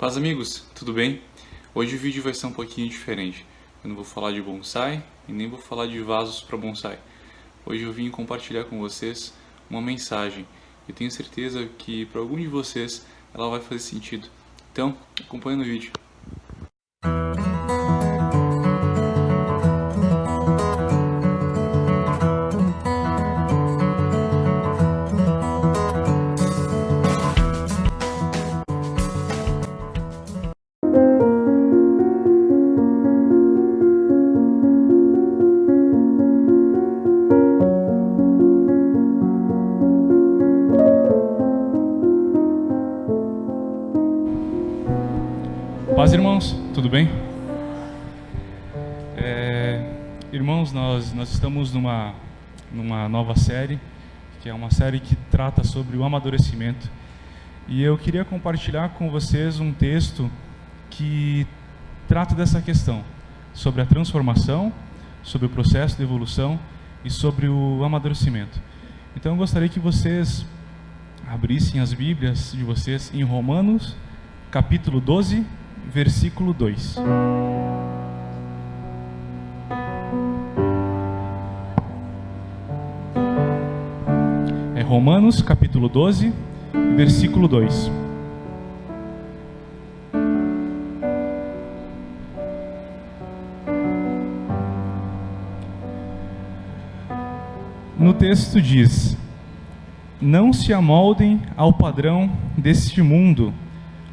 Paz, amigos, tudo bem? Hoje o vídeo vai ser um pouquinho diferente. Eu não vou falar de bonsai e nem vou falar de vasos para bonsai. Hoje eu vim compartilhar com vocês uma mensagem. Eu tenho certeza que para algum de vocês ela vai fazer sentido. Então, acompanhe no vídeo. Paz, irmãos, tudo bem? Irmãos, nós estamos numa nova série, que é uma série que trata sobre o amadurecimento. E eu queria compartilhar com vocês um texto que trata dessa questão, sobre a transformação, sobre o processo de evolução e sobre o amadurecimento. Então eu gostaria que vocês abrissem as Bíblias de vocês em Romanos, capítulo 12, versículo 2. É Romanos, capítulo 12, versículo 2. No texto diz: não se amoldem ao padrão deste mundo,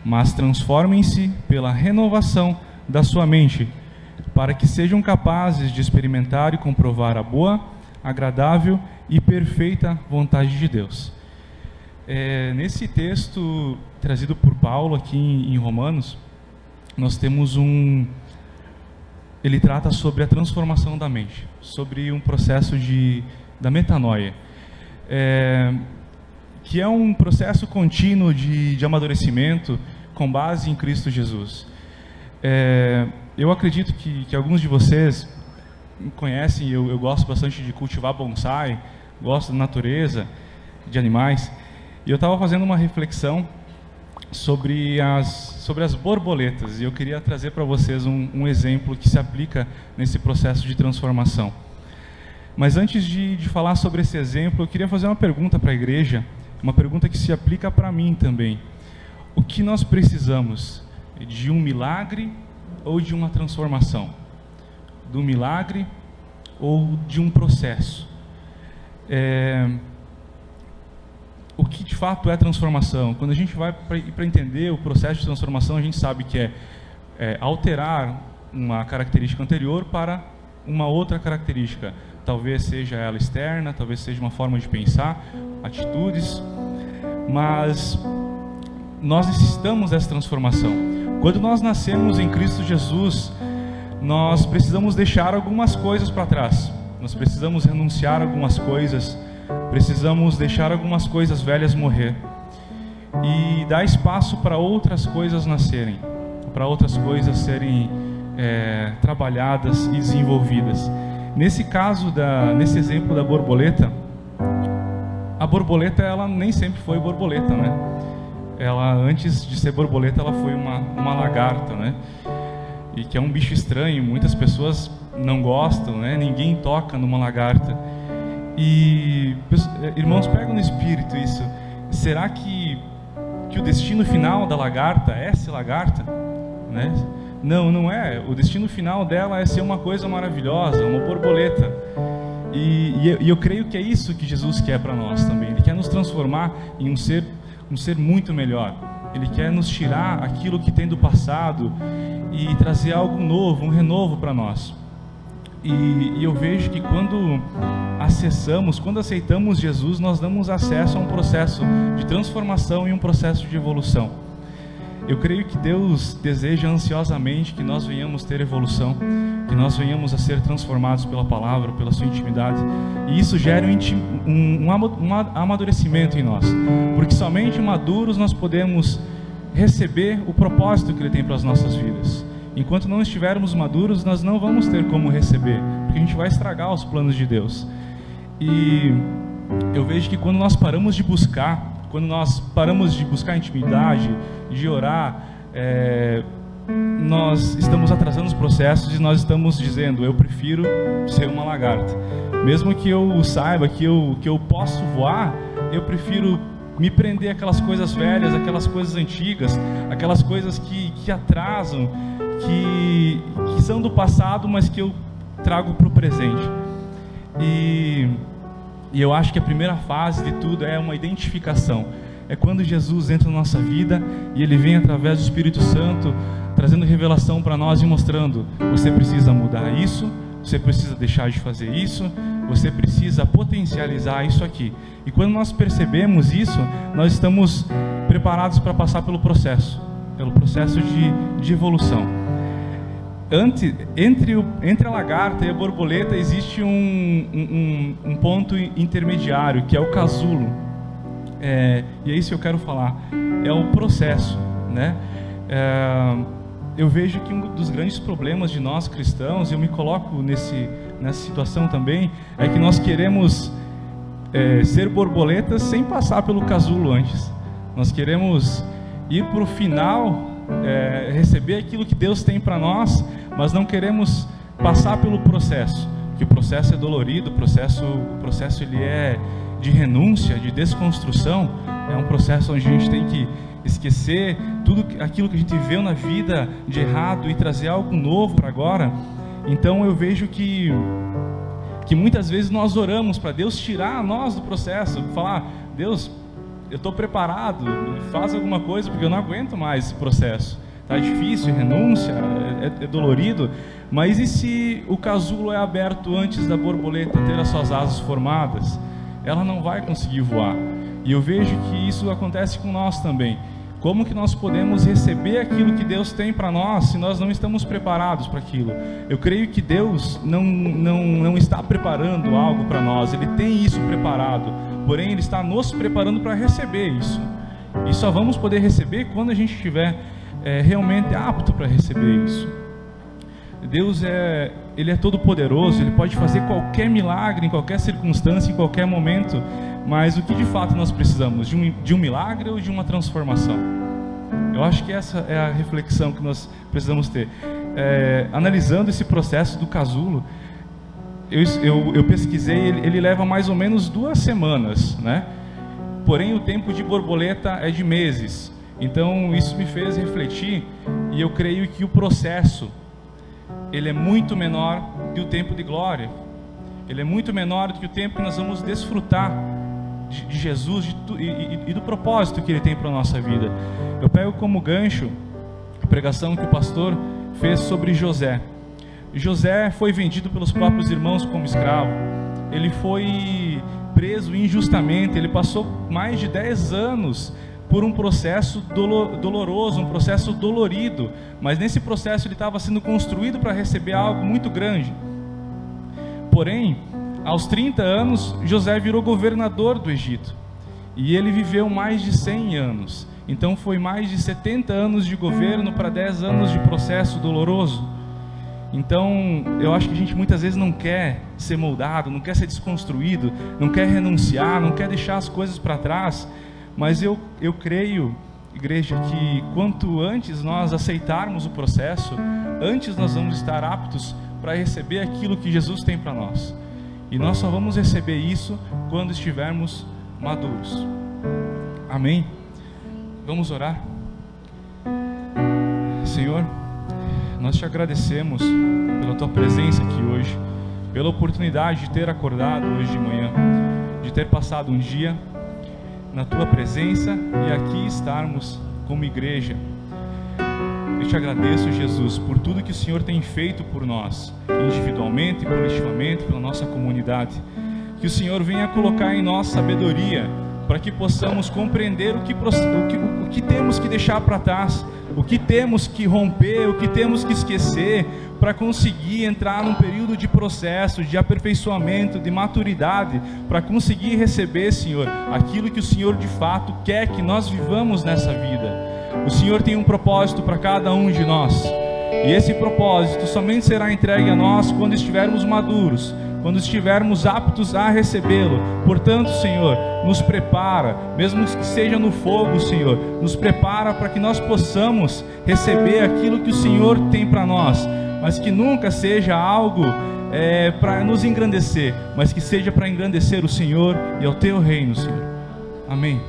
mas transformem-se pela renovação da sua mente, para que sejam capazes de experimentar e comprovar a boa, agradável e perfeita vontade de Deus. Nesse texto trazido por Paulo aqui em Romanos, nós temos ele trata sobre a transformação da mente, sobre um processo da metanoia, que é um processo contínuo de amadurecimento com base em Cristo Jesus. Eu acredito que alguns de vocês me conhecem. Eu gosto bastante de cultivar bonsai, gosto da natureza, de animais, e eu estava fazendo uma reflexão sobre as borboletas, e eu queria trazer para vocês um exemplo que se aplica nesse processo de transformação. Mas antes de falar sobre esse exemplo, eu queria fazer uma pergunta para a igreja, uma pergunta que se aplica para mim também. O que nós precisamos? De um milagre ou de uma transformação? Do milagre ou de um processo? O que de fato é transformação? Quando a gente vai para entender o processo de transformação, a gente sabe que é alterar uma característica anterior para uma outra característica. Talvez seja ela externa, talvez seja uma forma de pensar, atitudes, mas nós necessitamos dessa transformação. Quando nós nascemos em Cristo Jesus, nós precisamos deixar algumas coisas para trás, nós precisamos renunciar a algumas coisas, precisamos deixar algumas coisas velhas morrer e dar espaço para outras coisas nascerem, para outras coisas serem trabalhadas e desenvolvidas. Nesse caso, nesse exemplo da borboleta, a borboleta ela nem sempre foi borboleta, né? Ela, antes de ser borboleta, ela foi uma lagarta, né? E que é um bicho estranho, muitas pessoas não gostam, né? Ninguém toca numa lagarta. E, irmãos, pegam no espírito isso. Será que o destino final da lagarta é ser lagarta, né? Não é. O destino final dela é ser uma coisa maravilhosa, uma borboleta. E eu creio que é isso que Jesus quer para nós também. Ele quer nos transformar em um ser muito melhor. Ele quer nos tirar aquilo que tem do passado e trazer algo novo, um renovo para nós. E eu vejo que quando aceitamos Jesus, nós damos acesso a um processo de transformação e um processo de evolução. Eu creio que Deus deseja ansiosamente que nós venhamos ter evolução, que nós venhamos a ser transformados pela palavra, pela sua intimidade, e isso gera um amadurecimento em nós, porque somente maduros nós podemos receber o propósito que Ele tem para as nossas vidas. Enquanto não estivermos maduros, nós não vamos ter como receber, porque a gente vai estragar os planos de Deus. E eu vejo que quando nós paramos de buscar intimidade, de orar, nós estamos atrasando os processos e nós estamos dizendo, eu prefiro ser uma lagarta. Mesmo que eu saiba que eu posso voar, eu prefiro me prender àquelas coisas velhas, aquelas coisas antigas, aquelas coisas que atrasam, que são do passado, mas que eu trago para o presente. E eu acho que a primeira fase de tudo é uma identificação. É quando Jesus entra na nossa vida e Ele vem através do Espírito Santo, trazendo revelação para nós e mostrando: você precisa mudar isso, você precisa deixar de fazer isso, você precisa potencializar isso aqui. E quando nós percebemos isso, nós estamos preparados para passar pelo processo de evolução. Entre a lagarta e a borboleta existe um ponto intermediário, que é o casulo. E é isso que eu quero falar. É o processo, né? Eu vejo que um dos grandes problemas de nós cristãos, eu me coloco nessa situação também, é que nós queremos ser borboletas sem passar pelo casulo antes. Nós queremos ir para o final, receber aquilo que Deus tem para nós, mas não queremos passar pelo processo, porque o processo é dolorido, o processo ele é de renúncia, de desconstrução. É um processo onde a gente tem que esquecer tudo aquilo que a gente viu na vida de errado e trazer algo novo para agora. Então eu vejo que muitas vezes nós oramos para Deus tirar nós do processo, falar: Deus, eu estou preparado, faz alguma coisa, porque eu não aguento mais esse processo. Está difícil, renúncia, é dolorido. Mas e se o casulo é aberto antes da borboleta ter as suas asas formadas? Ela não vai conseguir voar. E eu vejo que isso acontece com nós também. Como que nós podemos receber aquilo que Deus tem para nós se nós não estamos preparados para aquilo? Eu creio que Deus não está preparando algo para nós. Ele tem isso preparado, porém Ele está nos preparando para receber isso. E só vamos poder receber quando a gente estiver realmente apto para receber isso. Deus Ele é todo poderoso, Ele pode fazer qualquer milagre em qualquer circunstância, em qualquer momento. Mas o que de fato nós precisamos? De um milagre ou de uma transformação? Eu acho que essa é a reflexão que nós precisamos ter. Analisando esse processo do casulo, eu pesquisei, ele leva mais ou menos 2 semanas, né? Porém o tempo de borboleta é de meses. Então isso me fez refletir, e eu creio que o processo ele é muito menor que o tempo de glória. Ele é muito menor do que o tempo que nós vamos desfrutar de Jesus e do propósito que Ele tem para a nossa vida. Eu pego como gancho a pregação que o pastor fez sobre José. José foi vendido pelos próprios irmãos como escravo. Ele foi preso injustamente. Ele passou mais de 10 anos por um processo doloroso, um processo dolorido. Mas nesse processo ele estava sendo construído para receber algo muito grande. Porém, aos 30 anos, José virou governador do Egito. E ele viveu mais de 100 anos. Então foi mais de 70 anos de governo para 10 anos de processo doloroso. Então, eu acho que a gente muitas vezes não quer ser moldado, não quer ser desconstruído, não quer renunciar, não quer deixar as coisas para trás. Mas eu creio, igreja, que quanto antes nós aceitarmos o processo, antes nós vamos estar aptos para receber aquilo que Jesus tem para nós. E nós só vamos receber isso quando estivermos maduros. Amém? Vamos orar? Senhor, nós te agradecemos pela tua presença aqui hoje, pela oportunidade de ter acordado hoje de manhã, de ter passado um dia na tua presença e aqui estarmos como igreja. Eu te agradeço, Jesus, por tudo que o Senhor tem feito por nós, individualmente e coletivamente, pela nossa comunidade. Que o Senhor venha colocar em nós sabedoria, para que possamos compreender o que temos que deixar para trás, o que temos que romper, o que temos que esquecer, para conseguir entrar num período de processo, de aperfeiçoamento, de maturidade, para conseguir receber, Senhor, aquilo que o Senhor de fato quer que nós vivamos nessa vida. O Senhor tem um propósito para cada um de nós, e esse propósito somente será entregue a nós quando estivermos maduros, quando estivermos aptos a recebê-lo. Portanto, Senhor, nos prepara, mesmo que seja no fogo, Senhor, nos prepara para que nós possamos receber aquilo que o Senhor tem para nós, mas que nunca seja algo para nos engrandecer, mas que seja para engrandecer o Senhor e ao Teu reino, Senhor. Amém.